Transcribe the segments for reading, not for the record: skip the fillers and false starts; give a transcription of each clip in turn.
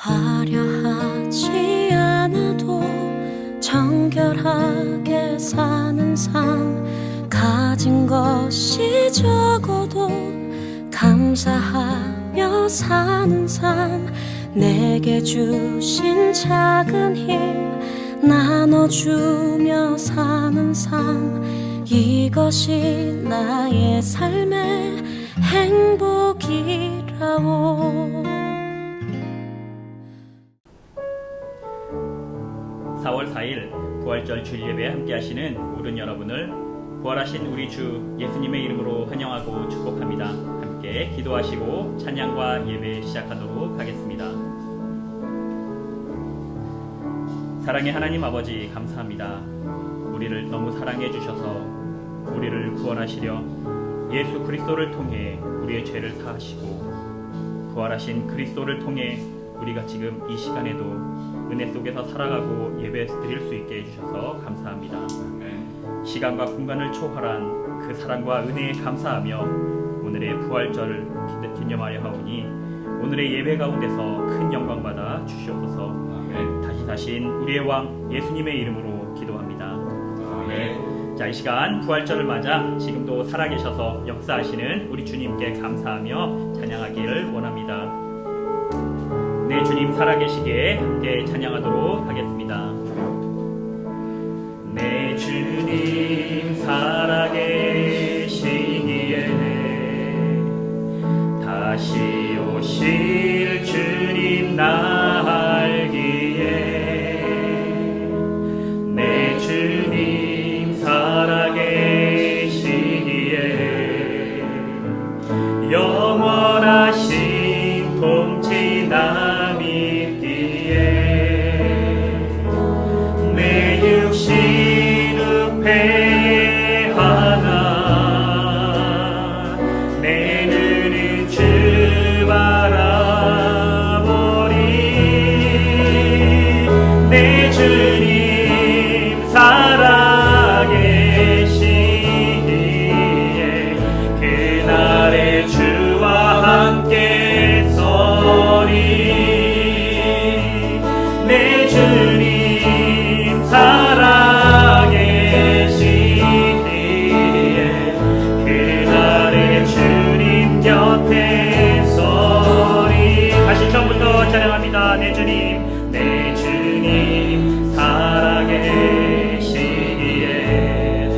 화려하지 않아도 정결하게 사는 삶, 가진 것이 적어도 감사하며 사는 삶, 내게 주신 작은 힘 나눠주며 사는 삶, 이것이 나의 삶의 행복이라오. 4월 4일 부활절 주일 예배에 함께 하시는 모든 여러분을 부활하신 우리 주 예수님의 이름으로 환영하고 축복합니다. 함께 기도하시고 찬양과 예배 시작하도록 하겠습니다. 사랑의 하나님 아버지, 감사합니다. 우리를 너무 사랑해 주셔서 우리를 구원하시려 예수 그리스도를 통해 우리의 죄를 사하시고, 부활하신 그리스도를 통해 우리가 지금 이 시간에도 은혜 속에서 살아가고 예배 드릴 수 있게 해주셔서 감사합니다. 시간과 공간을 초월한 그 사랑과 은혜에 감사하며 오늘의 부활절을 기념하여 하오니 오늘의 예배 가운데서 큰 영광 받아 주시옵소서. 다시 사신 우리의 왕 예수님의 이름으로 기도합니다. 자, 이 시간 부활절을 맞아 지금도 살아계셔서 역사하시는 우리 주님께 감사하며 찬양하기를 원합니다. 네, 주님 살아계시기에 함께 찬양하도록 하겠습니다. 내 주님 살아계시기에 다시 오실 주님 나 알기에, 내 주님 살아계시기에 영원하신 통치 나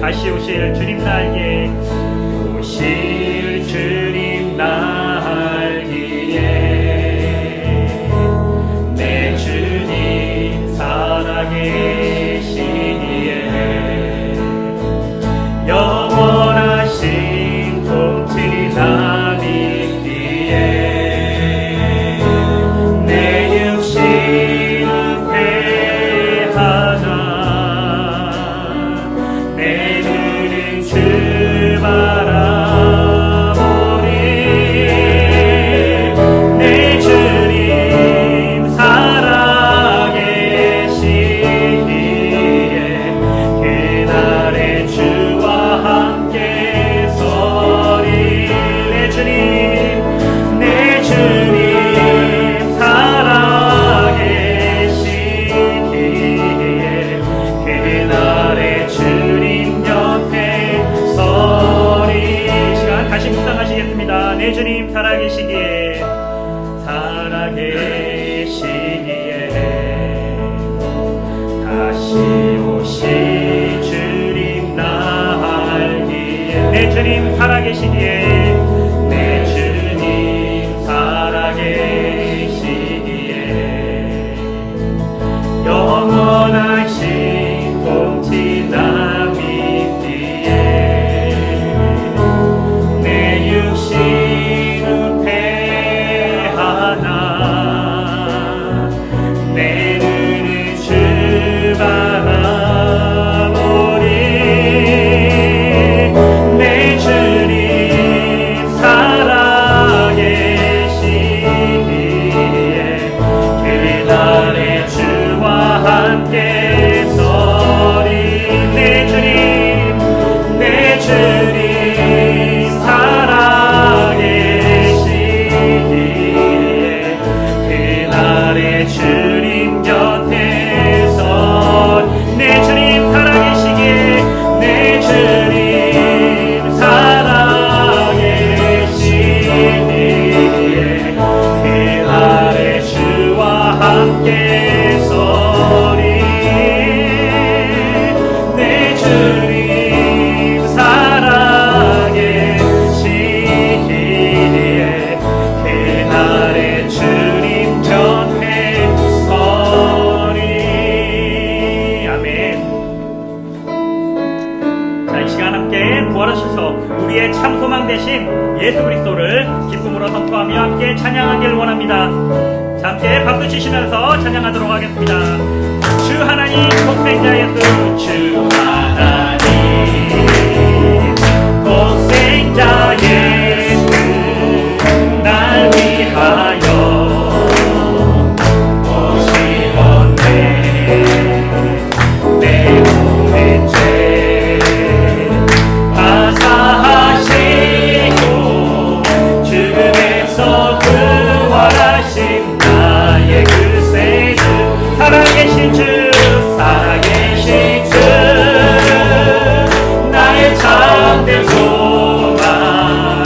다시 오실 주님 날기에, 오실 주님 날기에 내 주님 살아계시기에 영원하신 통치 나 믿기에, 내 육신은 패하나 내 주님 살아계시기에, 살아계시기에 다시 오실 주님 나 알기에, 내 주님 살아계시기에, 내 주님 살아계시기에 영원하신 통치 나 믿기에, 내 육신 내 주님 함께 서리 내 주님 사랑의 시기에 그날의 주님 곁에 서리. 아멘. 자, 이 시간 함께 부활하셔서 우리의 참 소망 되신 예수 그리스도를 기쁨으로 선포하며 함께 찬양하길 원합니다. 자, 함께 박수 치시면서 찬양하도록 하겠습니다. 주 하나님 독생자 예수, 주 하나님 독생자 예수, 날 위하여 오시었네. 내 몸의 죄 다 사하시고 죽음에서 부활하신 나의 구세주, 살아계신 주, 살아계신 주, 나의 참된 소망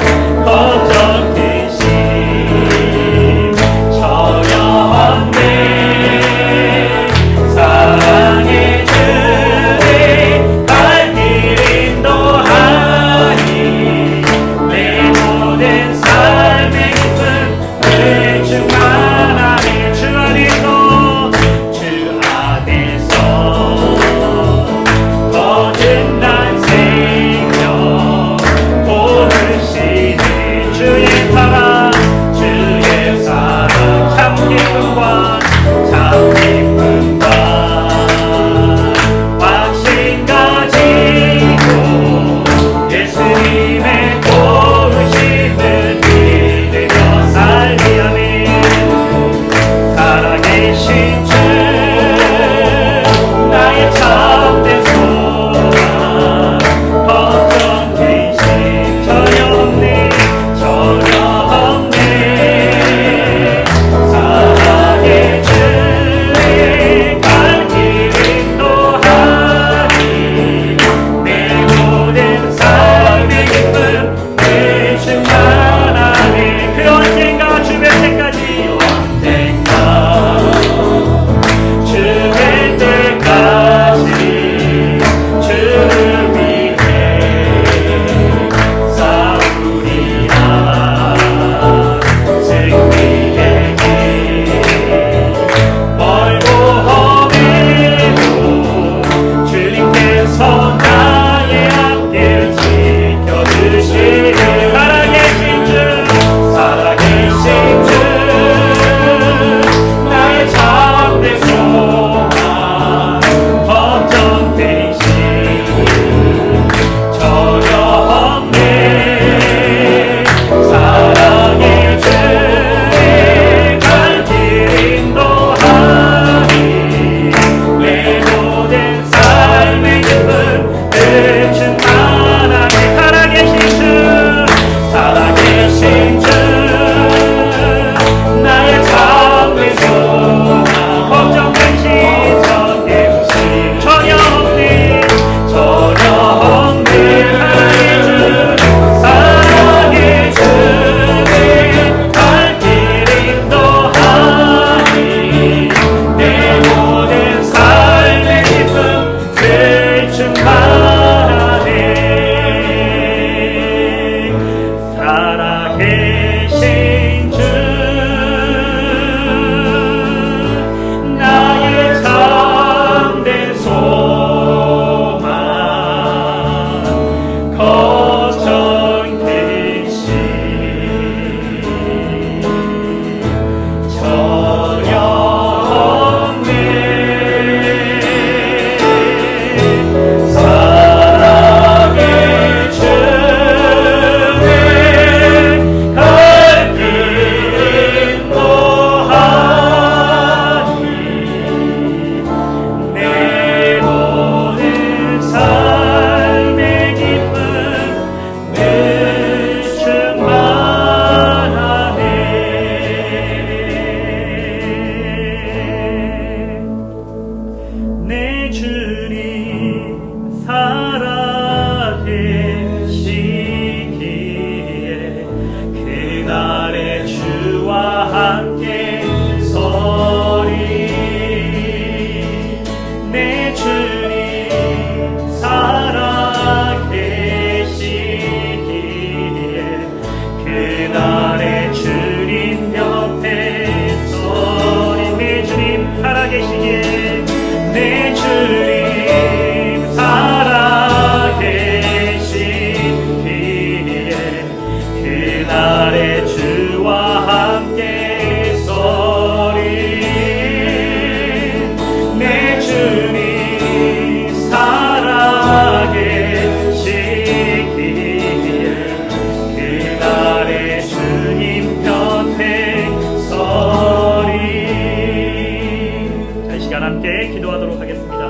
함께 기도하도록 하겠습니다.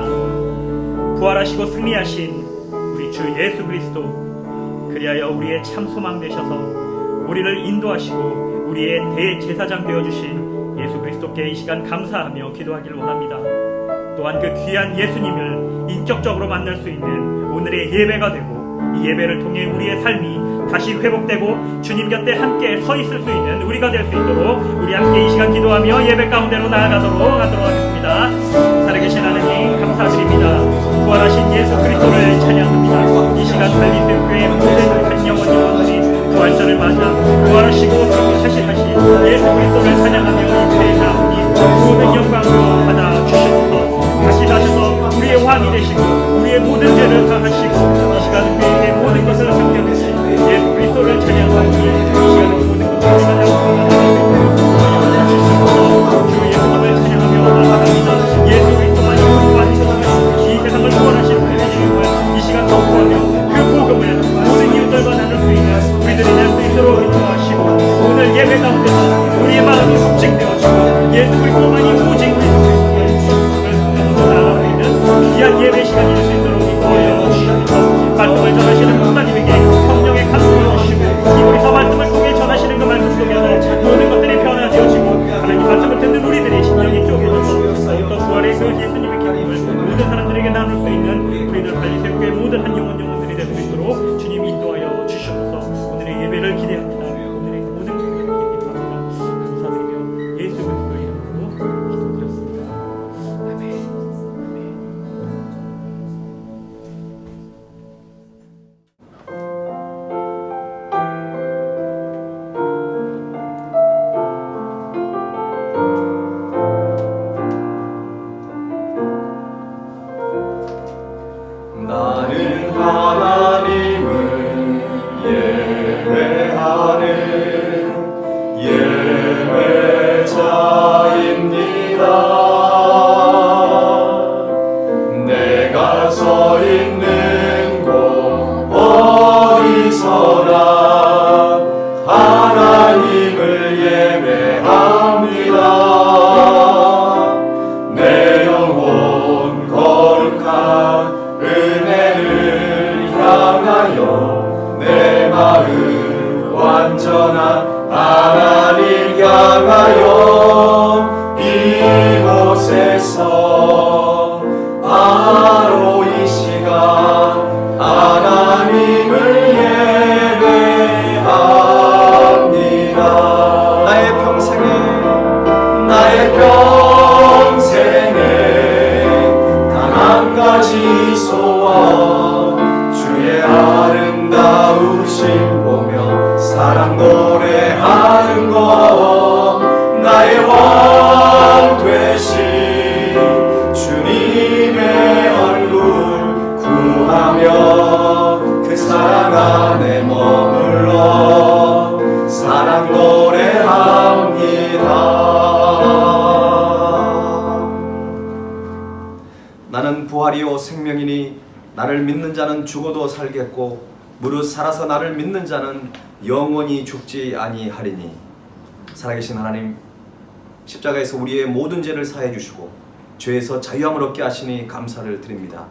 부활하시고 승리하신 우리 주 예수 그리스도, 그리하여 우리의 참 소망 되셔서 우리를 인도하시고 우리의 대제사장 되어주신 예수 그리스도께 이 시간 감사하며 기도하기를 원합니다. 또한 그 귀한 예수님을 인격적으로 만날 수 있는 오늘의 예배가 되고, 이 예배를 통해 우리의 삶이 다시 회복되고 주님 곁에 함께 서 있을 수 있는 우리가 될 수 있도록 우리 함께 이 시간 기도하며 예배 가운데로 나아가도록 하겠습니다. 살아계신 하나님 감사드립니다. 부활하신 예수 그리스도를 찬양합니다. 이 시간 갈리새교회 모든 한 영혼들이 부활절을 맞아 부활하시고 승리하신 예수 그리스도를 찬양하며 이 배에 나오니 모든 영광으로 받아주시옵소서. 다시 나셔서 우리의 왕이 되시고 우리의 모든 죄를 사하시고 이 시간 우리에게 모든 것을 상대하신 예수 그리스도를 찬양하니 이 시간 모든 것을 찬양하고 주 예수님을 찬양하며 나아갑니다. 예수 그리스도만이 구원하시고 이 세상을 구원하신 분의 이름을 이 시간 선포하며 그 복음을 모든 이웃들과 나눌 수 있는 우리들이 낼 수 있도록 인도하시고, 오늘 예배 가운데서 우리의 마음이 속직되어지고 예수 그리스도만이 오직 귀한 예배 시간이 될 수 있도록 인도하여 주시옵소서. 말씀을 전하시는 목사님에게 성령의 감동을 주시고 이곳에서 말씀을 통해 전하시는 그 말씀 속에서 모든 것들이 변화되어지고 하나님 말씀을 듣는 우리들의 심령이 쪼개져서 더욱더 부활의 그 예수님의 기쁨을 모든 사람들에게 나눌 수 있는 우리들 갈리새교회 모든 한 영혼들이 될 수 있도록 주님 인도하여 주시옵소서. 오늘의 예배를 기대합니다. 오늘의 모든 예배를 기대합니다. 감사드리며 예수 그리스도의 이름으로 기도드렸습니다. 아멘. 나는 하나님을 예배하는 예배자입니다. 내가 서 있는 곳 어디서나 하나님을 예배합니다. 내 영혼 거룩한 은혜를 향하여 내 마음 완전한 하나님 향하여 이곳에서 바로 이 시간 하나님을 예배합니다. 나의 평생에 단 한 가지 소원, 주의 아름다우심 보며 사랑 노래하는 것, 나의 왕 되신 주님의 얼굴 구하며 그 사랑 안에 머물러 사랑 노래합니다. 나는 부활이요 생명이니 나를 믿는 자는 죽어도 살겠고 무릇 살아서 나를 믿는 자는 영원히 죽지 아니하리니. 살아계신 하나님, 십자가에서 우리의 모든 죄를 사해 주시고 죄에서 자유함을 얻게 하시니 감사를 드립니다.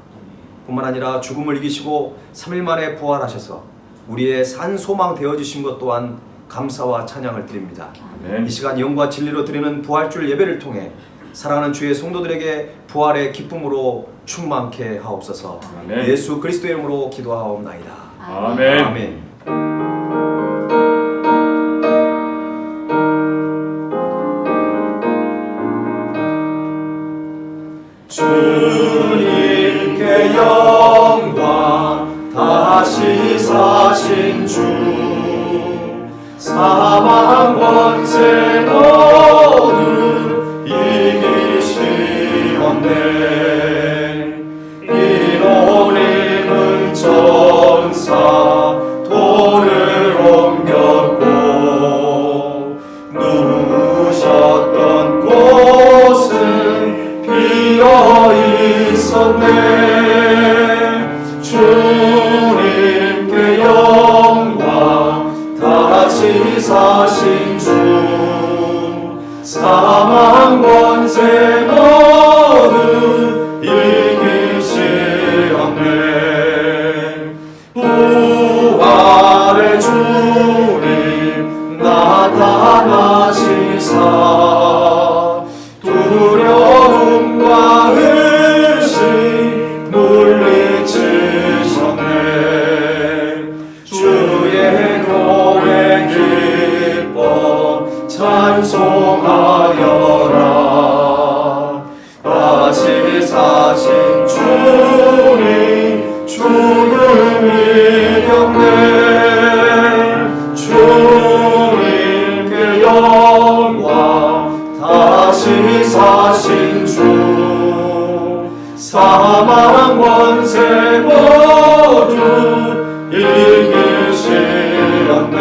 뿐만 아니라 죽음을 이기시고 3일 만에 부활하셔서 우리의 산 소망 되어주신 것 또한 감사와 찬양을 드립니다. 아멘. 이 시간 영과 진리로 드리는 부활주일 예배를 통해 사랑하는 주의 성도들에게 부활의 기쁨으로 충만케 하옵소서. 아멘. 예수 그리스도의 이름으로 기도하옵나이다. 아멘. 아멘. 주님께 영광 다시 사신 주, 사망 권세 모두 이기시었네. 이노님은 전사 돌을 옮겼고 누우셨던 곳은 비어 있었네. 주님께 영광 다시 사신 주, 사망 권세 모두 모두 이기시었네. 부활의 주님 나타나시사 두려움과 의심 물리치셨네. 주의 교회 기뻐 찬송하여라. 다시 사신 주님 죽음 이겼네. 주님께 영광. 다시 사신 주 사망 권세 모두 이기시었네.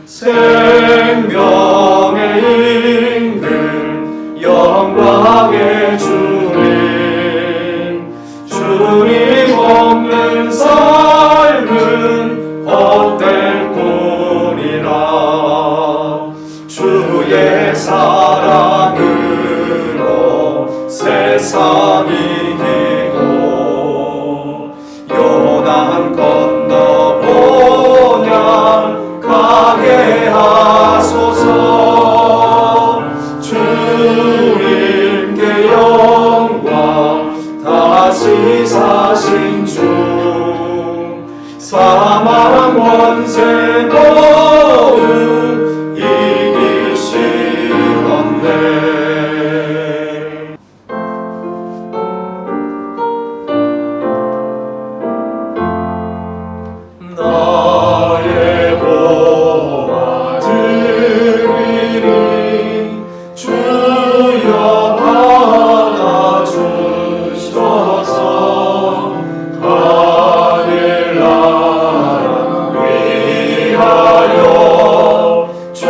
생명의 임금 영광의 주님, 주님 없는 삶은 헛될 뿐이라. 주의 사랑으로 세상 이기고 요단 건너 본향 가게 하소서. 주님께 영광. 다시 사신 주 사망 원세 모두 이기시었네. 나의 보화 드리니 주여 받아주셔서 하늘 나라 위하여 주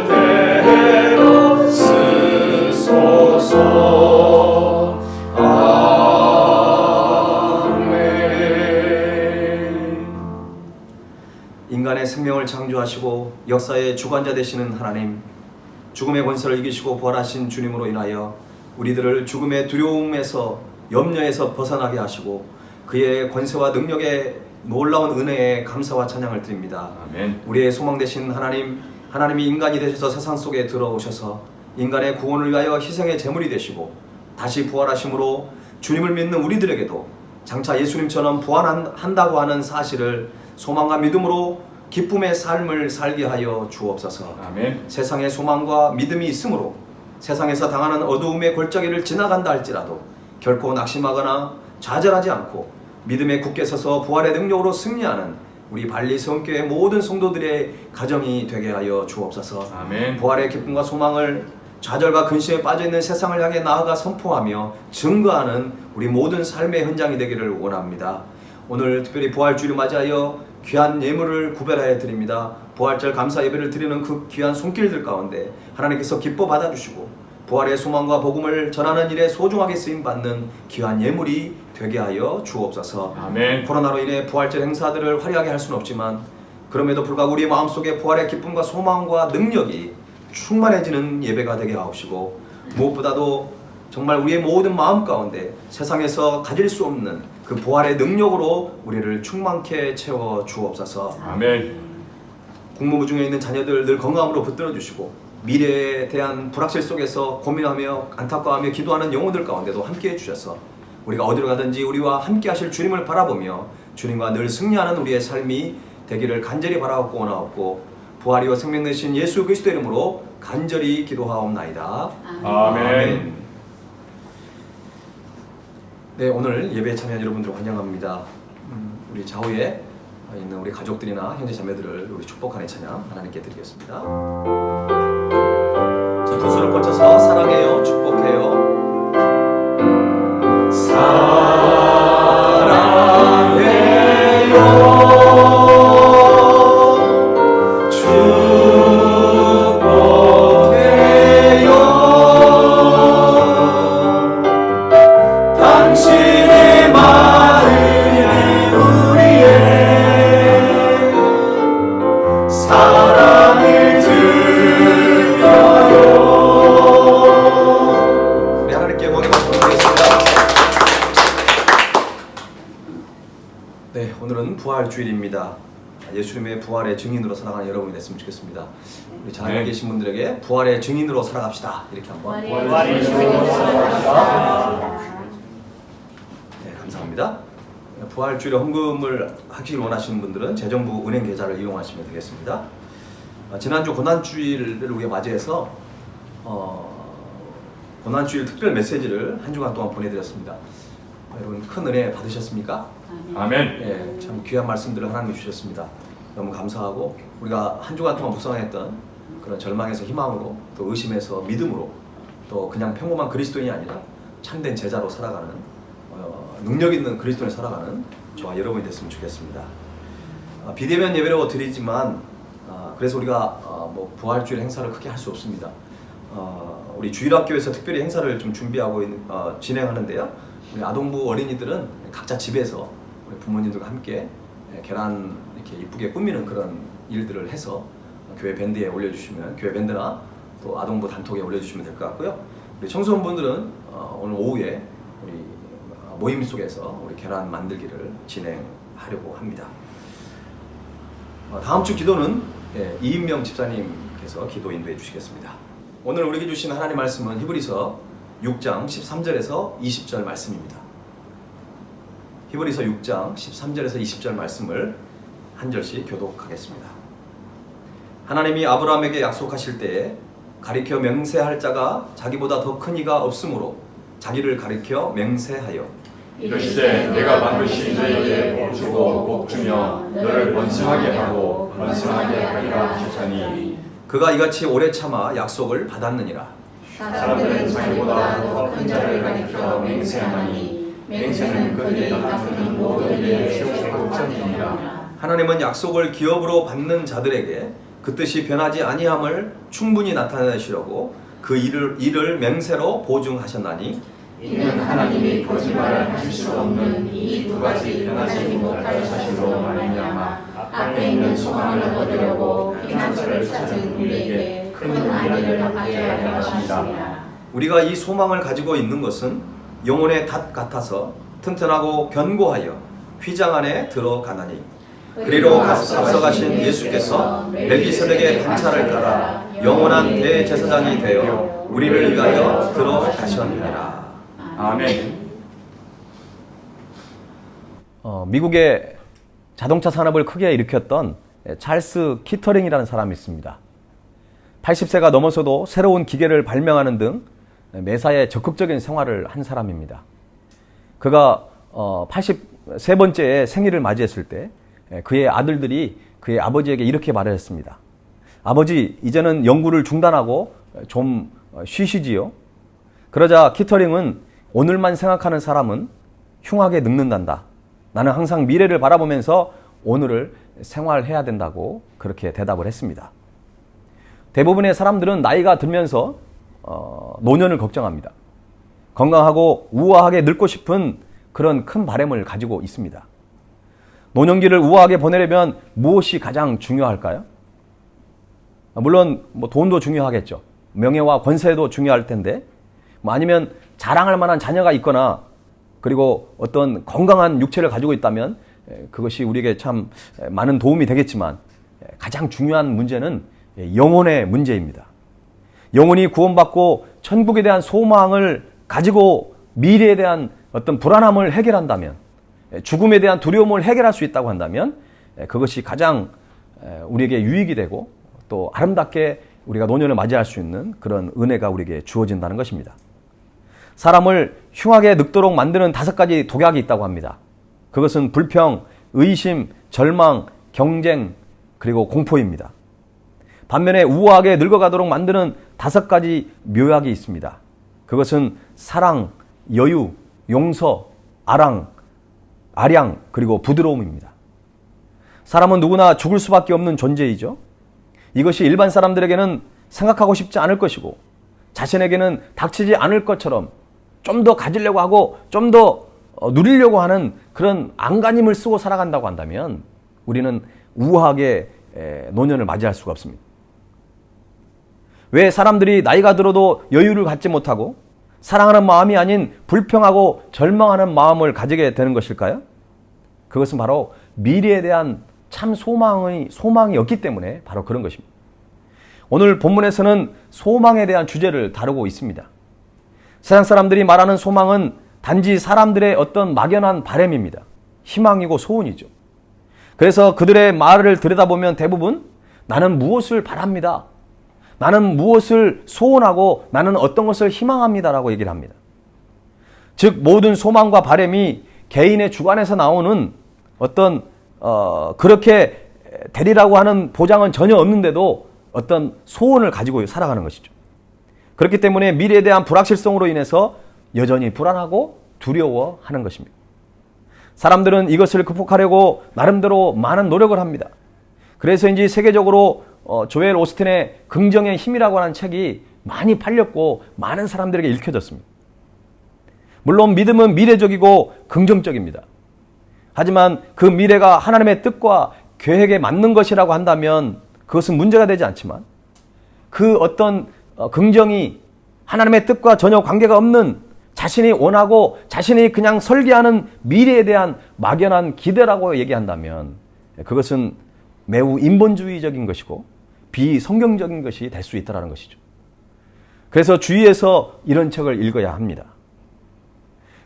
뜻대로 쓰소서. 인간의 생명을 창조하시고 역사의 주관자 되시는 하나님, 죽음의 권세를 이기시고 부활하신 주님으로 인하여 우리들을 죽음의 두려움에서 염려에서 벗어나게 하시고 그의 권세와 능력에 놀라운 은혜에 감사와 찬양을 드립니다. 아멘. 우리의 소망 되신 하나님, 하나님이 인간이 되셔서 세상 속에 들어오셔서 인간의 구원을 위하여 희생의 제물이 되시고 다시 부활하심으로 주님을 믿는 우리들에게도 장차 예수님처럼 부활한다고 하는 사실을 소망과 믿음으로 기쁨의 삶을 살게 하여 주옵소서. 아멘. 세상에 소망과 믿음이 있으므로 세상에서 당하는 어두움의 골짜기를 지나간다 할지라도 결코 낙심하거나 좌절하지 않고 믿음에 굳게 서서 부활의 능력으로 승리하는 우리 발리 성교의 모든 성도들의 가정이 되게 하여 주옵소서. 아멘. 부활의 기쁨과 소망을 좌절과 근심에 빠져있는 세상을 향해 나아가 선포하며 증거하는 우리 모든 삶의 현장이 되기를 원합니다. 오늘 특별히 부활주일을 맞이하여 귀한 예물을 구별하여 드립니다. 부활절 감사 예배를 드리는 그 귀한 손길들 가운데 하나님께서 기뻐 받아주시고 부활의 소망과 복음을 전하는 일에 소중하게 쓰임받는 귀한 예물이 되게 하여 주옵소서. 아멘. 코로나로 인해 부활절 행사들을 화려하게 할 수는 없지만 그럼에도 불구하고 우리의 마음속에 부활의 기쁨과 소망과 능력이 충만해지는 예배가 되게 하옵시고 무엇보다도 정말 우리의 모든 마음 가운데 세상에서 가질 수 없는 그 부활의 능력으로 우리를 충만케 채워 주옵소서. 아멘. 국무부 중에 있는 자녀들 늘 건강으로 붙들어 주시고 미래에 대한 불확실 속에서 고민하며 안타까워하며 기도하는 영혼들 가운데도 함께해 주셔서 우리가 어디로 가든지 우리와 함께 하실 주님을 바라보며 주님과 늘 승리하는 우리의 삶이 되기를 간절히 바라옵고 원하옵고 부활이요 생명 되신 예수 그리스도 이름으로 간절히 기도하옵나이다. 아멘. 네, 오늘 예배에 참여한 여러분들 환영합니다. 우리 좌우에 있는 우리 가족들이나 형제 자매들을 우리 축복하는 찬양 하나님께 드리겠습니다. 자, 두 손을 뻗쳐서 사랑해요, 축복해요. 사랑을 드려요. 믿습니다. 예수님의 부활의 증인으로 살아가는 여러분이 됐으면 좋겠습니다. 우리 자리에 계신 분들에게 부활의 증인으로 살아갑시다. 이렇게 한번. 부활의 증인으로 살아갑시다. 네, 감사합니다. 부활주일에 헌금을 하시길 원하시는 분들은 재정부 은행 계좌를 이용하시면 되겠습니다. 지난주 고난주일을 우리가 맞이해서 고난주일 특별 메시지를 한 주간 동안 보내드렸습니다. 여러분 큰 은혜 받으셨습니까? 아멘. 네, 참 귀한 말씀들을 하나님이 주셨습니다. 너무 감사하고 우리가 한 주간 동안 묵상했던 그런 절망에서 희망으로 또 의심에서 믿음으로 또 그냥 평범한 그리스도인이 아니라 참된 제자로 살아가는 능력 있는 그리스도인이 살아가는 저와 여러분이 됐으면 좋겠습니다. 비대면 예배로 드리지만 그래서 우리가 뭐 부활주일 행사를 크게 할 수 없습니다. 우리 주일학교에서 특별히 행사를 좀 준비하고 진행하는데요. 우리 아동부 어린이들은 각자 집에서 우리 부모님들과 함께 계란 이렇게 이쁘게 꾸미는 그런 일들을 해서 교회 밴드에 올려주시면 교회 밴드나 또 아동부 단톡에 올려주시면 될 것 같고요. 우리 청소년분들은 오늘 오후에 우리 모임 속에서 우리 계란 만들기를 진행하려고 합니다. 다음 주 기도는 이인명 집사님께서 기도 인도해 주시겠습니다. 오늘 우리에게 주신 하나님 말씀은 히브리서 6장 13절에서 20절 말씀입니다. 히브리서 6장 13절에서 20절 말씀을 한 절씩 교독하겠습니다. 하나님이 아브라함에게 약속하실 때에 가리켜 맹세할 자가 자기보다 더 큰 이가 없으므로 자기를 가리켜 맹세하여 이르시되 내가 반드시 너에게 복 주고 복 주며 너를 번성하게 하고 번성하게 하리라 하셨으니 그가 이같이 오래 참아 약속을 받았느니라. 사람들은 자기보다 더 큰 자를 가리켜 맹세하니 맹세는 그들이 다투는 모든 일에 최고급전이니라. 하나님은 약속을 기업으로 받는 자들에게 그 뜻이 변하지 아니함을 충분히 나타내시려고 그 일을 맹세로 보증하셨나니 이는 하나님이 거짓말을 하실 수 없는 이 두 가지 변하지 못할 사실로 말미암아 앞에 있는 소망을 얻으려고 피난처를 찾은 우리에게 큰 안위를 받게 하려 하십니다. 우리가 이 소망을 가지고 있는 것은 영혼의 닷 같아서 튼튼하고 견고하여 휘장 안에 들어가나니 그리로 앞서가신 예수께서 멜기세덱의 반차를 따라 영원한 대제사장이 되어 우리를 위하여 들어가셨느니라. 아멘. 미국의 자동차 산업을 크게 일으켰던 찰스 키터링이라는 사람이 있습니다. 80세가 넘어서도 새로운 기계를 발명하는 등 매사에 적극적인 생활을 한 사람입니다. 그가 83번째 생일을 맞이했을 때 그의 아들들이 그의 아버지에게 이렇게 말을 했습니다. 아버지, 이제는 연구를 중단하고 좀 쉬시지요. 그러자 키터링은 오늘만 생각하는 사람은 흉하게 늙는단다. 나는 항상 미래를 바라보면서 오늘을 생활해야 된다고 그렇게 대답을 했습니다. 대부분의 사람들은 나이가 들면서 노년을 걱정합니다. 건강하고 우아하게 늙고 싶은 그런 큰 바람을 가지고 있습니다. 노년기를 우아하게 보내려면 무엇이 가장 중요할까요? 물론 돈도 중요하겠죠. 명예와 권세도 중요할 텐데 아니면 자랑할 만한 자녀가 있거나 그리고 어떤 건강한 육체를 가지고 있다면 그것이 우리에게 참 많은 도움이 되겠지만 가장 중요한 문제는 영혼의 문제입니다. 영혼이 구원받고 천국에 대한 소망을 가지고 미래에 대한 어떤 불안함을 해결한다면 죽음에 대한 두려움을 해결할 수 있다고 한다면 그것이 가장 우리에게 유익이 되고 또 아름답게 우리가 노년을 맞이할 수 있는 그런 은혜가 우리에게 주어진다는 것입니다. 사람을 흉하게 늙도록 만드는 5가지 독약이 있다고 합니다. 그것은 불평, 의심, 절망, 경쟁, 그리고 공포입니다. 반면에 우아하게 늙어가도록 만드는 5가지 묘약이 있습니다. 그것은 사랑, 여유, 용서, 아량, 그리고 부드러움입니다. 사람은 누구나 죽을 수밖에 없는 존재이죠. 이것이 일반 사람들에게는 생각하고 싶지 않을 것이고 자신에게는 닥치지 않을 것처럼 좀 더 가지려고 하고 좀 더 누리려고 하는 그런 안간힘을 쓰고 살아간다고 한다면 우리는 우아하게 노년을 맞이할 수가 없습니다. 왜 사람들이 나이가 들어도 여유를 갖지 못하고 사랑하는 마음이 아닌 불평하고 절망하는 마음을 가지게 되는 것일까요? 그것은 바로 미래에 대한 참 소망이었기 때문에 바로 그런 것입니다. 오늘 본문에서는 소망에 대한 주제를 다루고 있습니다. 세상 사람들이 말하는 소망은 단지 사람들의 어떤 막연한 바람입니다. 희망이고 소원이죠. 그래서 그들의 말을 들여다보면 대부분 나는 무엇을 바랍니다. 나는 무엇을 소원하고 나는 어떤 것을 희망합니다라고 얘기를 합니다. 즉 모든 소망과 바람이 개인의 주관에서 나오는 어떤 그렇게 되리라고 하는 보장은 전혀 없는데도 어떤 소원을 가지고 살아가는 것이죠. 그렇기 때문에 미래에 대한 불확실성으로 인해서 여전히 불안하고 두려워하는 것입니다. 사람들은 이것을 극복하려고 나름대로 많은 노력을 합니다. 그래서인지 세계적으로 조엘 오스틴의 긍정의 힘이라고 하는 책이 많이 팔렸고 많은 사람들에게 읽혀졌습니다. 물론 믿음은 미래적이고 긍정적입니다. 하지만 그 미래가 하나님의 뜻과 계획에 맞는 것이라고 한다면 그것은 문제가 되지 않지만 그 어떤 긍정이 하나님의 뜻과 전혀 관계가 없는 자신이 원하고 자신이 그냥 설계하는 미래에 대한 막연한 기대라고 얘기한다면 그것은 매우 인본주의적인 것이고 비성경적인 것이 될 수 있다는 것이죠. 그래서 주위에서 이런 책을 읽어야 합니다.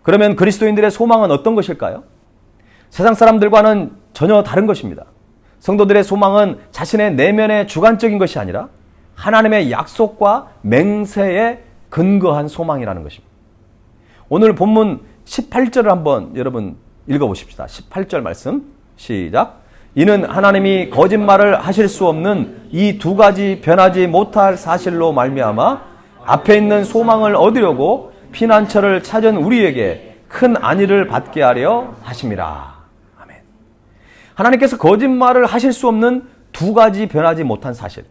그러면 그리스도인들의 소망은 어떤 것일까요? 세상 사람들과는 전혀 다른 것입니다. 성도들의 소망은 자신의 내면의 주관적인 것이 아니라 하나님의 약속과 맹세에 근거한 소망이라는 것입니다. 오늘 본문 18절을 한번 여러분 읽어보십시다. 18절 말씀 시작. 이는 하나님이 거짓말을 하실 수 없는 이 두 가지 변하지 못할 사실로 말미암아 앞에 있는 소망을 얻으려고 피난처를 찾은 우리에게 큰 안위를 받게 하려 하심이라. 아멘. 하나님께서 거짓말을 하실 수 없는 두 가지 변하지 못한 사실.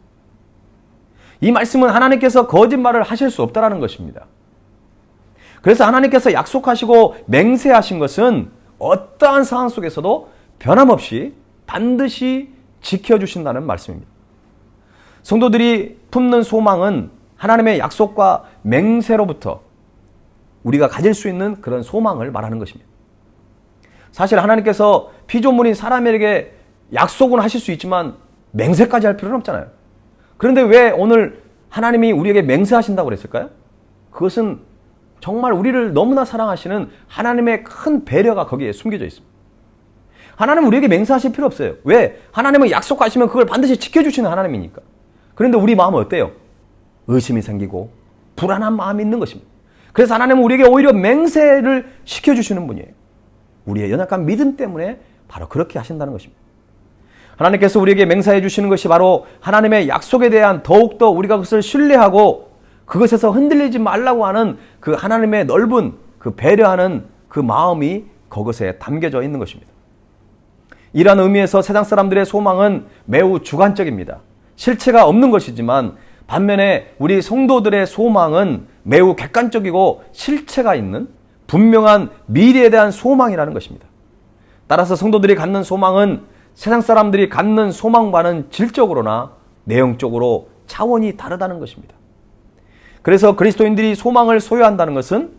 이 말씀은 하나님께서 거짓말을 하실 수 없다라는 것입니다. 그래서 하나님께서 약속하시고 맹세하신 것은 어떠한 상황 속에서도 변함없이 반드시 지켜주신다는 말씀입니다. 성도들이 품는 소망은 하나님의 약속과 맹세로부터 우리가 가질 수 있는 그런 소망을 말하는 것입니다. 사실 하나님께서 피조물인 사람에게 약속은 하실 수 있지만 맹세까지 할 필요는 없잖아요. 그런데 왜 오늘 하나님이 우리에게 맹세하신다고 그랬을까요? 그것은 정말 우리를 너무나 사랑하시는 하나님의 큰 배려가 거기에 숨겨져 있습니다. 하나님은 우리에게 맹세하실 필요 없어요. 왜? 하나님은 약속하시면 그걸 반드시 지켜주시는 하나님이니까. 그런데 우리 마음은 어때요? 의심이 생기고 불안한 마음이 있는 것입니다. 그래서 하나님은 우리에게 오히려 맹세를 시켜주시는 분이에요. 우리의 연약한 믿음 때문에 바로 그렇게 하신다는 것입니다. 하나님께서 우리에게 맹세해 주시는 것이 바로 하나님의 약속에 대한 더욱더 우리가 그것을 신뢰하고 그것에서 흔들리지 말라고 하는 그 하나님의 넓은 그 배려하는 그 마음이 그것에 담겨져 있는 것입니다. 이런 의미에서 세상 사람들의 소망은 매우 주관적입니다. 실체가 없는 것이지만 반면에 우리 성도들의 소망은 매우 객관적이고 실체가 있는 분명한 미래에 대한 소망이라는 것입니다. 따라서 성도들이 갖는 소망은 세상 사람들이 갖는 소망과는 질적으로나 내용적으로 차원이 다르다는 것입니다. 그래서 그리스도인들이 소망을 소유한다는 것은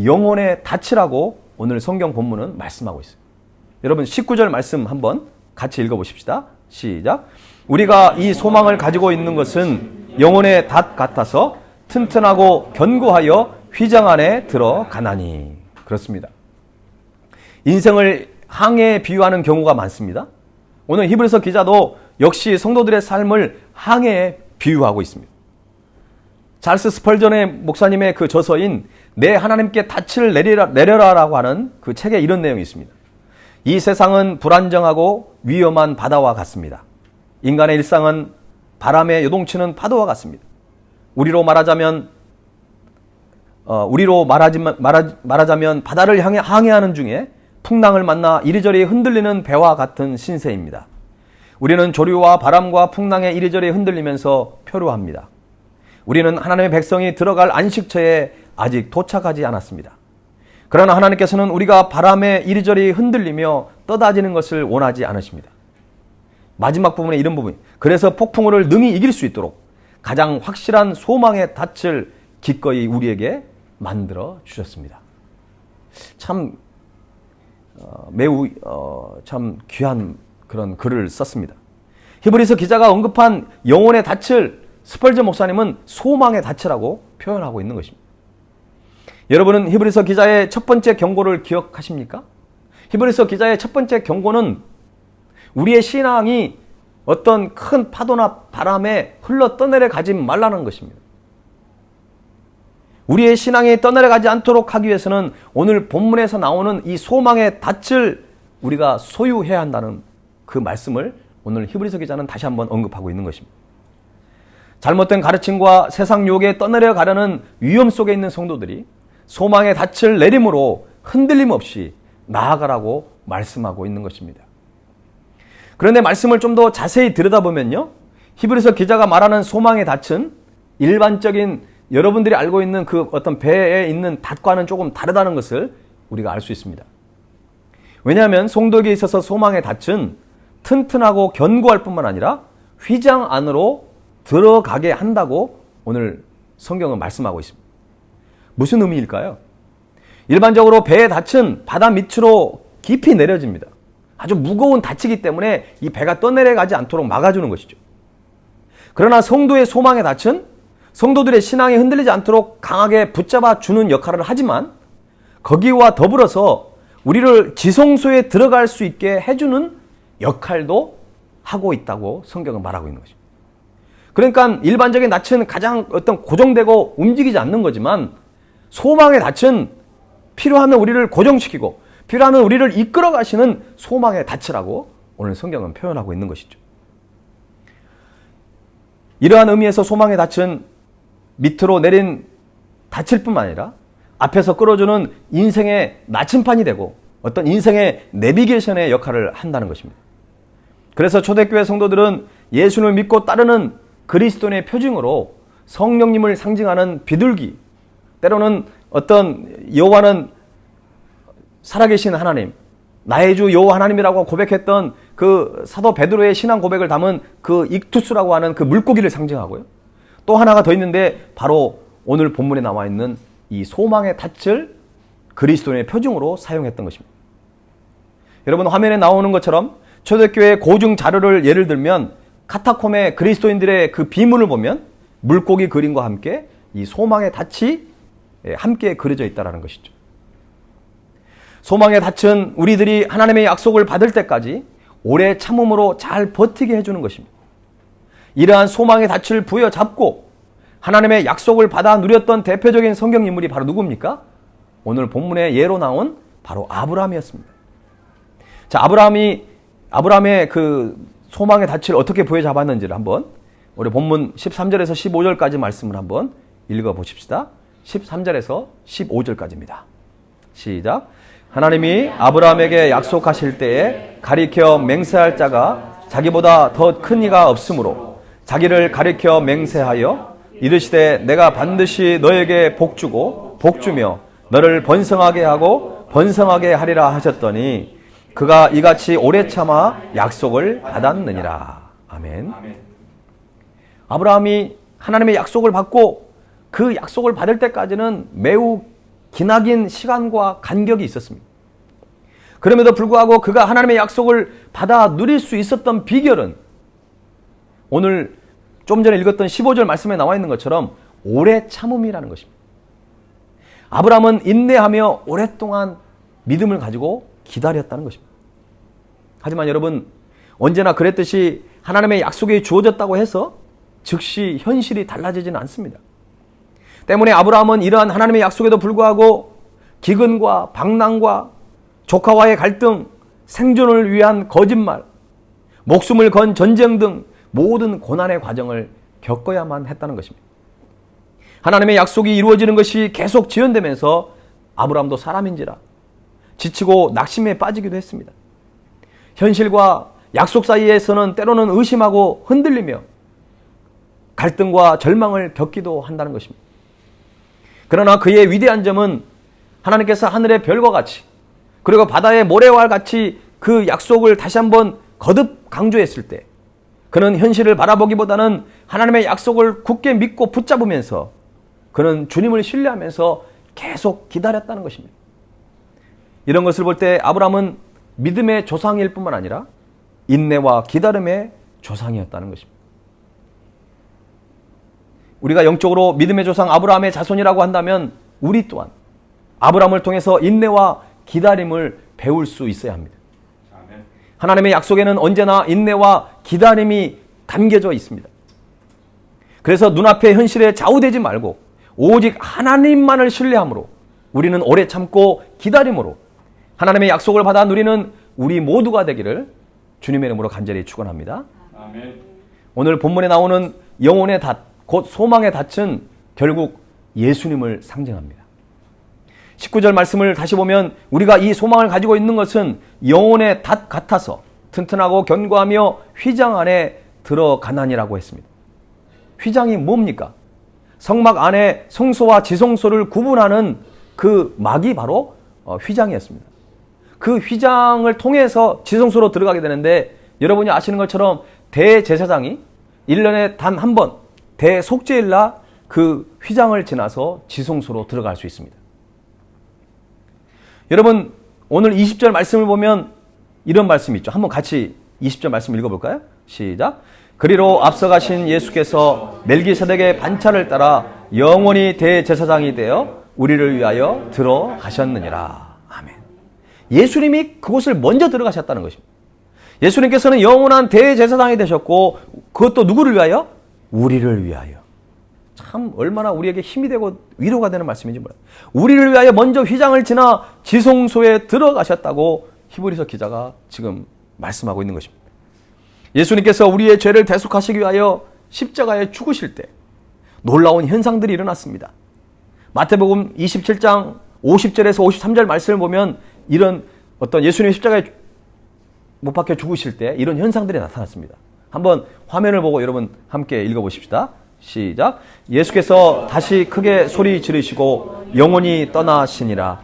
영혼의 닻이라고 오늘 성경 본문은 말씀하고 있어요. 여러분 19절 말씀 한번 같이 읽어보십시다. 시작. 우리가 이 소망을 가지고 있는 것은 영혼의 닷 같아서 튼튼하고 견고하여 휘장 안에 들어가나니. 그렇습니다. 인생을 항해에 비유하는 경우가 많습니다. 오늘 히브리서 기자도 역시 성도들의 삶을 항해에 비유하고 있습니다. 찰스 스펄전의 목사님의 그 저서인 내 하나님께 닻을 내려라라고 하는 그 책에 이런 내용이 있습니다. 이 세상은 불안정하고 위험한 바다와 같습니다. 인간의 일상은 바람에 요동치는 파도와 같습니다. 우리로 말하자면 바다를 향해 항해하는 중에 풍랑을 만나 이리저리 흔들리는 배와 같은 신세입니다. 우리는 조류와 바람과 풍랑에 이리저리 흔들리면서 표류합니다. 우리는 하나님의 백성이 들어갈 안식처에 아직 도착하지 않았습니다. 그러나 하나님께서는 우리가 바람에 이리저리 흔들리며 떠다니는 것을 원하지 않으십니다. 마지막 부분에 이런 부분. 그래서 폭풍우를 능히 이길 수 있도록 가장 확실한 소망의 닻을 기꺼이 우리에게 만들어 주셨습니다. 참 매우 참 귀한 그런 글을 썼습니다. 히브리서 기자가 언급한 영혼의 닻을 스펄전 목사님은 소망의 닻이라고 표현하고 있는 것입니다. 여러분은 히브리서 기자의 첫 번째 경고를 기억하십니까? 히브리서 기자의 첫 번째 경고는 우리의 신앙이 어떤 큰 파도나 바람에 흘러 떠내려 가지 말라는 것입니다. 우리의 신앙이 떠내려가지 않도록 하기 위해서는 오늘 본문에서 나오는 이 소망의 닻을 우리가 소유해야 한다는 그 말씀을 오늘 히브리서 기자는 다시 한번 언급하고 있는 것입니다. 잘못된 가르침과 세상 유혹에 떠내려 가려는 위험 속에 있는 성도들이 소망의 닻을 내림으로 흔들림 없이 나아가라고 말씀하고 있는 것입니다. 그런데 말씀을 좀 더 자세히 들여다보면요, 히브리서 기자가 말하는 소망의 닻은 일반적인 여러분들이 알고 있는 그 어떤 배에 있는 닷과는 조금 다르다는 것을 우리가 알 수 있습니다. 왜냐하면 성도에게 있어서 소망의 닻은 튼튼하고 견고할 뿐만 아니라 휘장 안으로 들어가게 한다고 오늘 성경은 말씀하고 있습니다. 무슨 의미일까요? 일반적으로 배의 닻은 바다 밑으로 깊이 내려집니다. 아주 무거운 닻이기 때문에 이 배가 떠내려가지 않도록 막아주는 것이죠. 그러나 성도의 소망의 닻은 성도들의 신앙이 흔들리지 않도록 강하게 붙잡아 주는 역할을 하지만 거기와 더불어서 우리를 지성소에 들어갈 수 있게 해주는 역할도 하고 있다고 성경은 말하고 있는 것입니다. 그러니까 일반적인 닻은 가장 어떤 고정되고 움직이지 않는 거지만 소망의 닻은 필요하면 우리를 고정시키고 필요하면 우리를 이끌어 가시는 소망의 닻이라고 오늘 성경은 표현하고 있는 것이죠. 이러한 의미에서 소망의 닻은 밑으로 내린 닻일 뿐만 아니라 앞에서 끌어주는 인생의 나침판이 되고 어떤 인생의 내비게이션의 역할을 한다는 것입니다. 그래서 초대교회 성도들은 예수를 믿고 따르는 그리스도인의 표징으로 성령님을 상징하는 비둘기, 때로는 어떤 여호와는 살아계신 하나님, 나의 주 여호와 하나님이라고 고백했던 그 사도 베드로의 신앙 고백을 담은 그 익투스라고 하는 그 물고기를 상징하고요. 또 하나가 더 있는데 바로 오늘 본문에 나와 있는 이 소망의 닻을 그리스도인의 표징으로 사용했던 것입니다. 여러분, 화면에 나오는 것처럼 초대교회 고증 자료를 예를 들면 카타콤의 그리스도인들의 그 비문을 보면 물고기 그림과 함께 이 소망의 닻이 함께 그려져 있다는 것이죠. 소망의 닻은 우리들이 하나님의 약속을 받을 때까지 오래 참음으로 잘 버티게 해주는 것입니다. 이러한 소망의 닻을 부여잡고 하나님의 약속을 받아 누렸던 대표적인 성경 인물이 바로 누굽니까? 오늘 본문의 예로 나온 바로 아브라함이었습니다. 자, 아브라함의 그 소망의 닻을 어떻게 부여잡았는지를 한번 우리 본문 13절에서 15절까지 말씀을 한번 읽어보십시다. 13절에서 15절까지입니다. 시작. 하나님이 아브라함에게 약속하실 때에 가리켜 맹세할 자가 자기보다 더 큰 이가 없으므로 자기를 가리켜 맹세하여 이르시되 내가 반드시 너에게 복주고 복주며 너를 번성하게 하고 번성하게 하리라 하셨더니 그가 이같이 오래 참아 약속을 받았느니라. 아멘. 아브라함이 하나님의 약속을 받고 그 약속을 받을 때까지는 매우 기나긴 시간과 간격이 있었습니다. 그럼에도 불구하고 그가 하나님의 약속을 받아 누릴 수 있었던 비결은 오늘 좀 전에 읽었던 15절 말씀에 나와 있는 것처럼 오래 참음이라는 것입니다. 아브라함은 인내하며 오랫동안 믿음을 가지고 기다렸다는 것입니다. 하지만 여러분, 언제나 그랬듯이 하나님의 약속이 주어졌다고 해서 즉시 현실이 달라지지는 않습니다. 때문에 아브라함은 이러한 하나님의 약속에도 불구하고 기근과 방랑과 조카와의 갈등, 생존을 위한 거짓말, 목숨을 건 전쟁 등 모든 고난의 과정을 겪어야만 했다는 것입니다. 하나님의 약속이 이루어지는 것이 계속 지연되면서 아브라함도 사람인지라 지치고 낙심에 빠지기도 했습니다. 현실과 약속 사이에서는 때로는 의심하고 흔들리며 갈등과 절망을 겪기도 한다는 것입니다. 그러나 그의 위대한 점은 하나님께서 하늘의 별과 같이 그리고 바다의 모래와 같이 그 약속을 다시 한번 거듭 강조했을 때 그는 현실을 바라보기보다는 하나님의 약속을 굳게 믿고 붙잡으면서 그는 주님을 신뢰하면서 계속 기다렸다는 것입니다. 이런 것을 볼 때 아브라함은 믿음의 조상일 뿐만 아니라 인내와 기다림의 조상이었다는 것입니다. 우리가 영적으로 믿음의 조상 아브라함의 자손이라고 한다면 우리 또한 아브라함을 통해서 인내와 기다림을 배울 수 있어야 합니다. 아멘. 하나님의 약속에는 언제나 인내와 기다림이 담겨져 있습니다. 그래서 눈앞의 현실에 좌우되지 말고 오직 하나님만을 신뢰함으로 우리는 오래 참고 기다림으로 하나님의 약속을 받아 누리는 우리 모두가 되기를 주님의 이름으로 간절히 축원합니다. 아멘. 오늘 본문에 나오는 영혼의 닷, 곧 소망의 닻은 결국 예수님을 상징합니다. 19절 말씀을 다시 보면 우리가 이 소망을 가지고 있는 것은 영혼의 닷 같아서 튼튼하고 견고하며 휘장 안에 들어가나니라고 했습니다. 휘장이 뭡니까? 성막 안에 성소와 지성소를 구분하는 그 막이 바로 휘장이었습니다. 그 휘장을 통해서 지성소로 들어가게 되는데 여러분이 아시는 것처럼 대제사장이 1년에 단 한 번 대속죄일날 그 휘장을 지나서 지성소로 들어갈 수 있습니다. 여러분 오늘 20절 말씀을 보면 이런 말씀이 있죠. 한번 같이 20절 말씀 읽어볼까요? 시작. 그리로 앞서가신 예수께서 멜기세덱의 반차를 따라 영원히 대제사장이 되어 우리를 위하여 들어가셨느니라. 아멘. 예수님이 그곳을 먼저 들어가셨다는 것입니다. 예수님께서는 영원한 대제사장이 되셨고 그것도 누구를 위하여? 우리를 위하여. 참 얼마나 우리에게 힘이 되고 위로가 되는 말씀인지 몰라요. 우리를 위하여 먼저 휘장을 지나 지성소에 들어가셨다고 히브리서 기자가 지금 말씀하고 있는 것입니다. 예수님께서 우리의 죄를 대속하시기 위하여 십자가에 죽으실 때 놀라운 현상들이 일어났습니다. 마태복음 27장 50절에서 53절 말씀을 보면 이런 어떤 예수님이 십자가에 못 박혀 죽으실 때 이런 현상들이 나타났습니다. 한번 화면을 보고 여러분 함께 읽어보십시다. 시작. 예수께서 다시 크게 소리 지르시고 영원히 떠나시니라.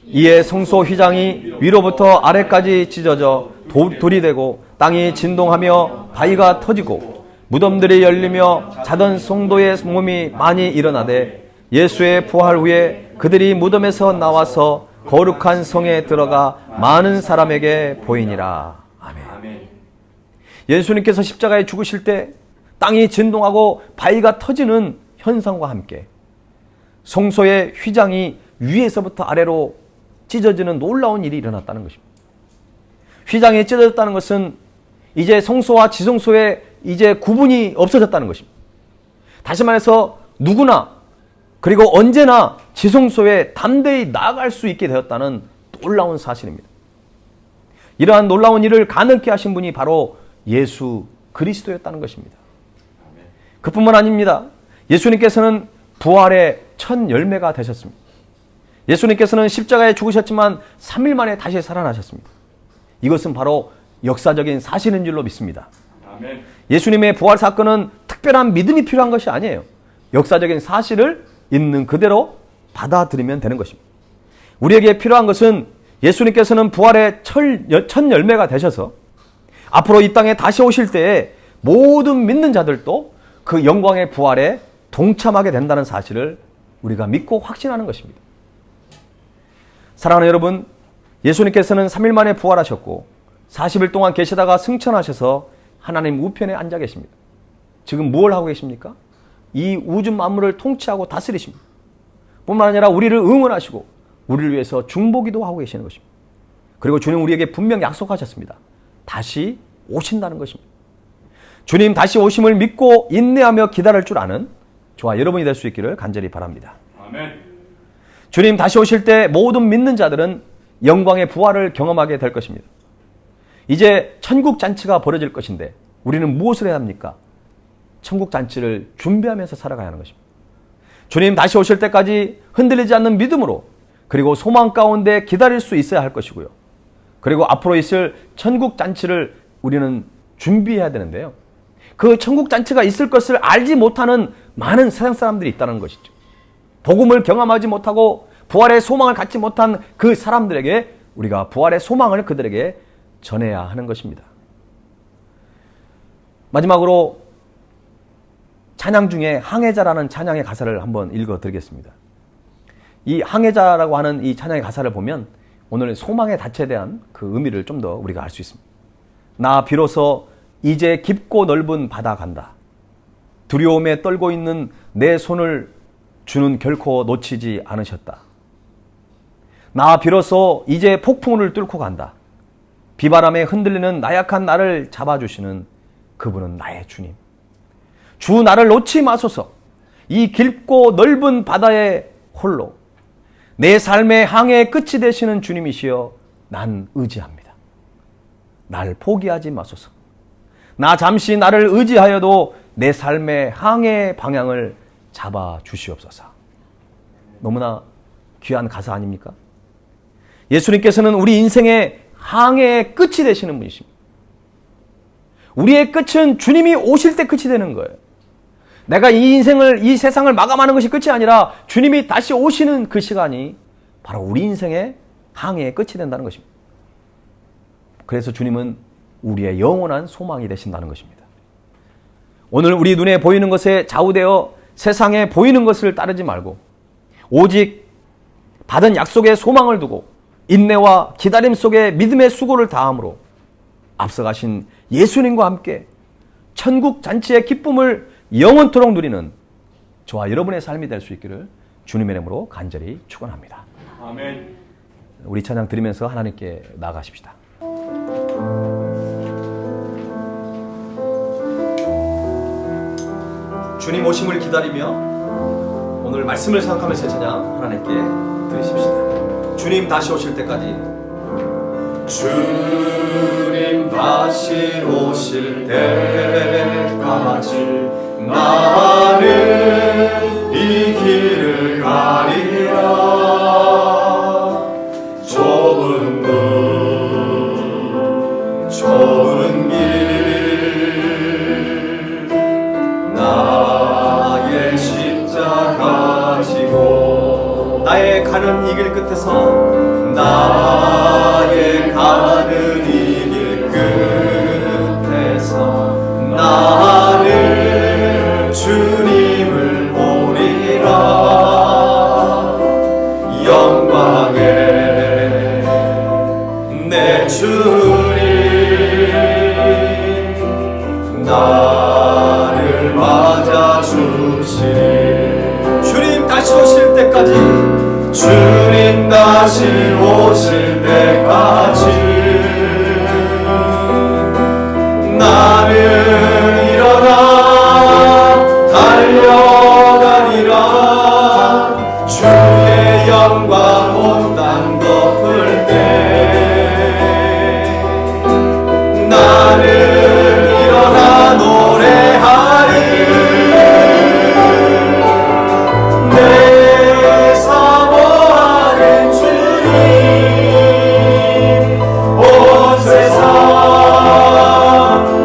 이에 성소 휘장이 위로부터 아래까지 찢어져 돌이 되고 땅이 진동하며 바위가 터지고 무덤들이 열리며 자던 성도의 몸이 많이 일어나되 예수의 부활 후에 그들이 무덤에서 나와서 거룩한 성에 들어가 많은 사람에게 보이니라. 아멘. 예수님께서 십자가에 죽으실 때 땅이 진동하고 바위가 터지는 현상과 함께 성소의 휘장이 위에서부터 아래로 찢어지는 놀라운 일이 일어났다는 것입니다. 휘장이 찢어졌다는 것은 이제 성소와 지성소에 이제 구분이 없어졌다는 것입니다. 다시 말해서 누구나 그리고 언제나 지성소에 담대히 나아갈 수 있게 되었다는 놀라운 사실입니다. 이러한 놀라운 일을 가능케 하신 분이 바로 예수 그리스도였다는 것입니다. 그뿐만 아닙니다. 예수님께서는 부활의 첫 열매가 되셨습니다. 예수님께서는 십자가에 죽으셨지만 3일 만에 다시 살아나셨습니다. 이것은 바로 역사적인 사실인 줄로 믿습니다. 아멘. 예수님의 부활 사건은 특별한 믿음이 필요한 것이 아니에요. 역사적인 사실을 있는 그대로 받아들이면 되는 것입니다. 우리에게 필요한 것은 예수님께서는 부활의 첫 열매가 되셔서 앞으로 이 땅에 다시 오실 때에 모든 믿는 자들도 그 영광의 부활에 동참하게 된다는 사실을 우리가 믿고 확신하는 것입니다. 사랑하는 여러분, 예수님께서는 3일 만에 부활하셨고 40일 동안 계시다가 승천하셔서 하나님 우편에 앉아 계십니다. 지금 뭘 하고 계십니까? 이 우주 만물을 통치하고 다스리십니다. 뿐만 아니라 우리를 응원하시고 우리를 위해서 중보기도 하고 계시는 것입니다. 그리고 주님 우리에게 분명 약속하셨습니다. 다시 오신다는 것입니다. 주님 다시 오심을 믿고 인내하며 기다릴 줄 아는 저와 여러분이 될 수 있기를 간절히 바랍니다. 아멘. 주님 다시 오실 때 모든 믿는 자들은 영광의 부활을 경험하게 될 것입니다. 이제 천국 잔치가 벌어질 것인데 우리는 무엇을 해야 합니까? 천국 잔치를 준비하면서 살아가야 하는 것입니다. 주님 다시 오실 때까지 흔들리지 않는 믿음으로 그리고 소망 가운데 기다릴 수 있어야 할 것이고요. 그리고 앞으로 있을 천국 잔치를 우리는 준비해야 되는데요. 그 천국 잔치가 있을 것을 알지 못하는 많은 세상 사람들이 있다는 것이죠. 복음을 경험하지 못하고 부활의 소망을 갖지 못한 그 사람들에게 우리가 부활의 소망을 그들에게 전해야 하는 것입니다. 마지막으로 찬양 중에 항해자라는 찬양의 가사를 한번 읽어드리겠습니다. 이 항해자라고 하는 이 찬양의 가사를 보면 오늘 소망의 닻에 대한 그 의미를 좀 더 우리가 알 수 있습니다. 나 비로소 이제 깊고 넓은 바다 간다. 두려움에 떨고 있는 내 손을 주는 결코 놓치지 않으셨다. 나 비로소 이제 폭풍을 뚫고 간다. 비바람에 흔들리는 나약한 나를 잡아주시는 그분은 나의 주님. 주 나를 놓지 마소서. 이 깊고 넓은 바다에 홀로 내 삶의 항해의 끝이 되시는 주님이시여 난 의지합니다. 날 포기하지 마소서. 나 잠시 나를 의지하여도 내 삶의 항해의 방향을 잡아 주시옵소서. 너무나 귀한 가사 아닙니까? 예수님께서는 우리 인생의 항해의 끝이 되시는 분이십니다. 우리의 끝은 주님이 오실 때 끝이 되는 거예요. 내가 이 인생을, 이 세상을 마감하는 것이 끝이 아니라 주님이 다시 오시는 그 시간이 바로 우리 인생의 항해의 끝이 된다는 것입니다. 그래서 주님은 우리의 영원한 소망이 되신다는 것입니다. 오늘 우리 눈에 보이는 것에 좌우되어 세상에 보이는 것을 따르지 말고 오직 받은 약속의 소망을 두고 인내와 기다림 속에 믿음의 수고를 다함으로 앞서가신 예수님과 함께 천국 잔치의 기쁨을 영원토록 누리는 저와 여러분의 삶이 될 수 있기를 주님의 이름으로 간절히 축원합니다. 아멘. 우리 찬양 드리면서 하나님께 나아가십시다. 주님 오심을 기다리며 오늘 말씀을 생각하면서 찬양 하나님께 드리십시다. 주님 다시 오실 때까지, 주님 다시 오실 때까지 나는 이 길을 가리라. 좁은 문 좁은 길 나의 십자가 지고 나의 가는 이 길 끝에서 나의 가는 이 길 끝에서 나는 주님을 보리라. 영광의 내 주님 나를 맞아주시리. 주님 다시 오실 때까지, 주님 다시 오실 때까지 나는 일어나 달려가리라. 주의 영광 온 땅 덮을 때 나는 일어나 노래하리. 내 사모하는 주님 온 세상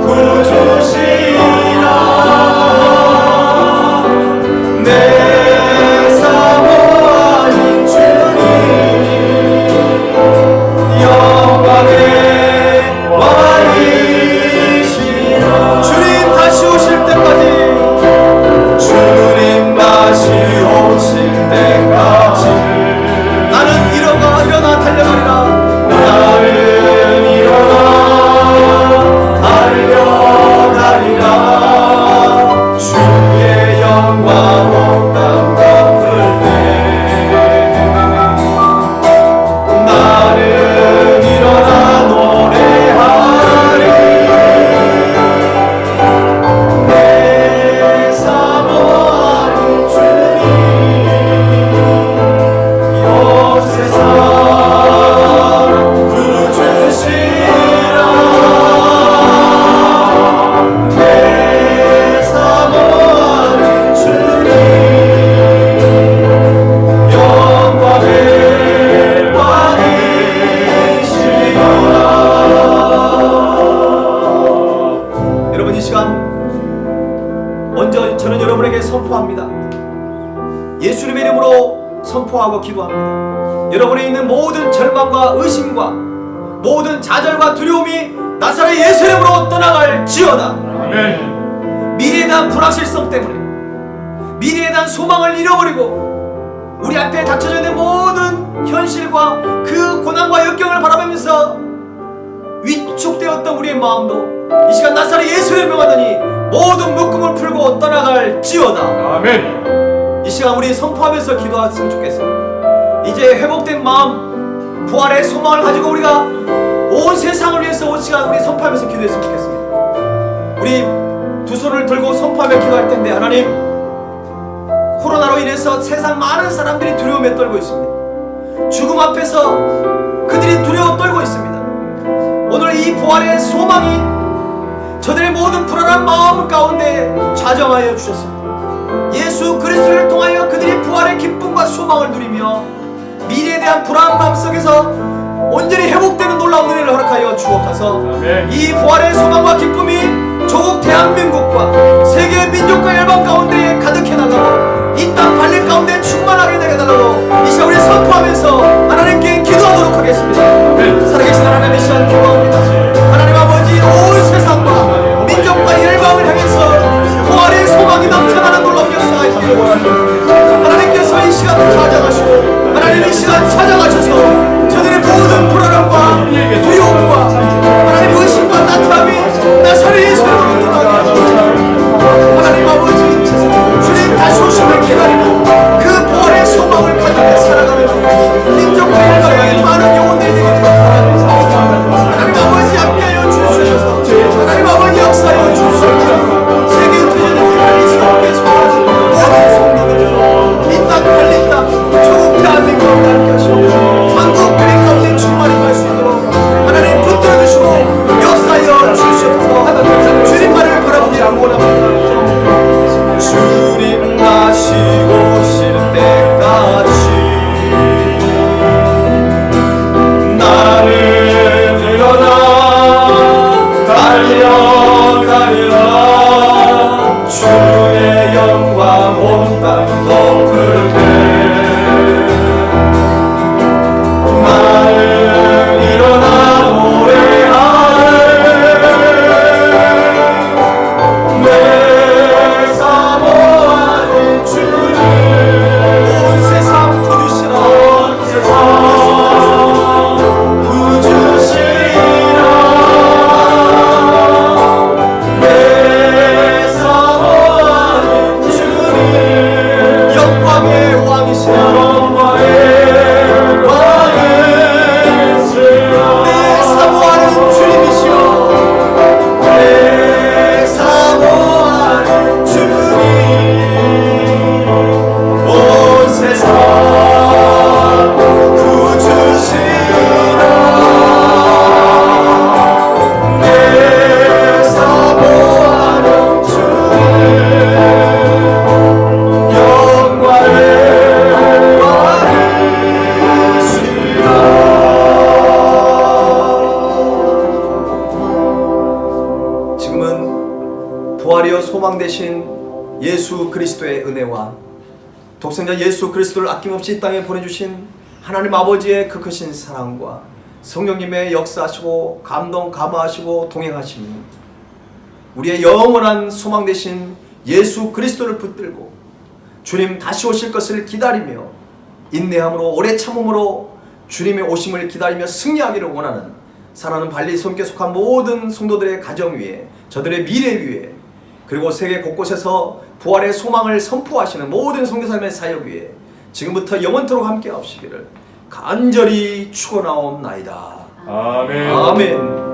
구주시라. 내 사모하는 주님 영광의 왕이시라. 주님 다시 오실 때까지, 주님 다시 오실 때까지 나는 일어나 달려가리라. 나는 일어나 달려가리라. 주의 영광 온 땅 덮을 때 나는 일어나 노래하리. 내 사모하는 주님 온 세상 구주시라. 내 사모하는 주님 영광의 왕이시라. 여러분, 이 시간 먼저 저는 여러분에게 선포합니다. 예수님의 이름으로 선포하고 기도합니다. 여러분에 있는 모든 절망과 의심과 모든 좌절과 두려움이 나사렛 예수 이름으로 떠나갈지어다. 아멘. 미래에 대한 불확실성 때문에 미래에 대한 소망을 잃어버리고 우리 앞에 닥쳐져 있는 모든 현실과 그 고난과 역경을 바라보면서 위축되었던 우리의 마음도 이 시간 나사렛 예수를 명하더니 모든 묶음을 풀고 떠나갈지어다. 아멘. 이 시간 우리 선포하면서 기도했으면 좋겠어요. 이제 회복된 마음, 부활의 소망을 가지고 우리가 온 세상을 위해서 온 시간 우리 선포하면서 기도했으면 좋겠습니다. 우리 두 손을 들고 선포하며 기도할 텐데, 하나님, 코로나로 인해서 세상 많은 사람들이 두려움에 떨고 있습니다. 죽음 앞에서 그들이 두려워 떨고 있습니다. 오늘 이 부활의 소망이 저들의 모든 불안한 마음 가운데 좌정하여 주셨습니다. 예수 그리스도를 통하여 그들이 부활의 기쁨과 소망을 누리며 미래에 대한 불안한 마음 속에서 온전히 회복되는 놀라운 은혜를 허락하여 주옵소서. 이 부활의 소망과 기쁨이 조국 대한민국과 세계 민족과 열방 가운데 가득해달라고, 이 땅 발릴 가운데 충만하게 되게 해달라고 이 시간 우리 선포하면서 하나님께 기도하도록 하겠습니다. 살아계신 하나님, 이 시간 기도합니다. 하나님 아버지, 온 세상과 민족과 열방을 향해서 부활의 소망이 넘쳐나는 놀라운 역사가 있기를 원합니다. 하나님께서 이 시간 찾아가시고 하나님 이 시간 찾아가셔서 저들의 모든 불안함과 두려움과 하나님 의심과 나타남이 나사렛 예수님으로 떠나게 하시고, 하나님 아버지, 주님 다시 오심을 기다리는 그 부활의 소망을 가지고 살아가는 민족과 열방의 많은 영혼들이 되기를 바랍니다. 하나님 아버지, 함께하여 주시옵소서. 하나님 아버지, 역사하여 주시옵소서. 세계 투전을 하나님 새롭게 소화하시고 모든 성도들을 이 땅 팔린 땅 조국 대한민국을 함께 하시고 한국 교회 가운데 충만히 갈 수 있도록 하나님 붙들어 주시고 역사하여 주시옵소서. 주님만을 바라보기를 원합니다. 주님 다시 오실 때까지 나는 일어나 달려가리라. 주의 영광 온 땅 덮을 때 나는 일어나 노래하네. 내 사모하는 주님, 온 세상 부르시라. 온 세상 부르시라. 내 사모하는 주님, 영광의 왕이시라. 영광의 왕이시라. 내 사모하는 주님이시여. 내 사모하는 주님, 온 세상 구주시라. 내 사모하는 주님, 영광의 왕이시라. 지금은 부활이요 소망 되신 예수 그리스도의 은혜와 독생자 예수 그리스도를 아낌없이 이 땅에 보내주신 하나님 아버지의 그 크신 사랑과 성령님의 역사하시고 감동 감화하시고 동행하심이 우리의 영원한 소망 되신 예수 그리스도를 붙들고 주님 다시 오실 것을 기다리며 인내함으로 오래 참음으로 주님의 오심을 기다리며 승리하기를 원하는 사랑하는 발리 섬교에 속한 모든 성도들의 가정 위에, 저들의 미래 위에, 그리고 세계 곳곳에서 부활의 소망을 선포하시는 모든 선교사님의 사역 위에 지금부터 영원토록 함께 하시기를 간절히 축원하옵나이다. 아멘. 아멘.